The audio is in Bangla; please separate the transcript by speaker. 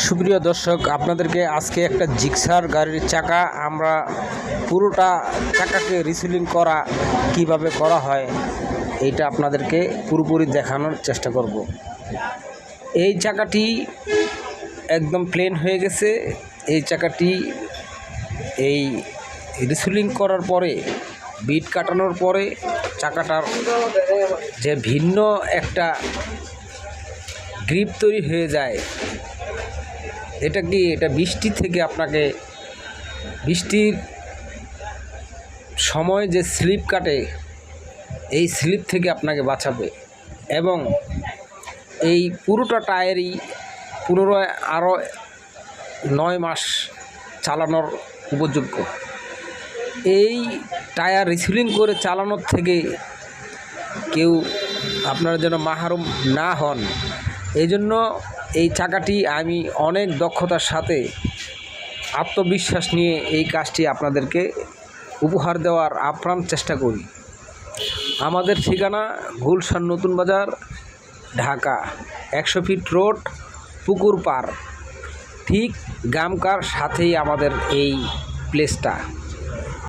Speaker 1: সুপ্রিয় দর্শক, আপনাদেরকে আজকে একটা জিক্সার গাড়ির চাকা আমরা পুরোটা চাকাকে রিসিলিং করা কিভাবে করা হয় এইটা আপনাদেরকে পুরোপুরি দেখানোর চেষ্টা করব। এই চাকাটি একদম প্লেন হয়ে গেছে। এই চাকাটি এই রিসিলিং করার পরে, বিট কাটানোর পরে চাকাটার যে ভিন্ন একটা গ্রিপ তৈরি হয়ে যায়, এটা বৃষ্টি থেকে আপনাকে, বৃষ্টির সময় যে স্লিপ কাটে এই স্লিপ থেকে আপনাকে বাঁচাবে এবং এই পুরোটা টায়ারই পুনরায় আরও 9 মাস চালানোর উপযোগ্য। এই টায়ার রিসিলিং করে চালানোর থেকে কেউ আপনারা যেন মাহরুম না হন, এই জন্য এই চাকাটি আমি অনেক দক্ষতার সাথে আত্মবিশ্বাস নিয়ে এই কাজটি আপনাদেরকে উপহার দেওয়ার আপ্রাণ চেষ্টা করি। আমাদের ঠিকানা গুলশান নতুন বাজার, ঢাকা। 100 ফিট রোড, পুকুর পার, ঠিক গামকার সাথেই আমাদের এই প্লেসটা।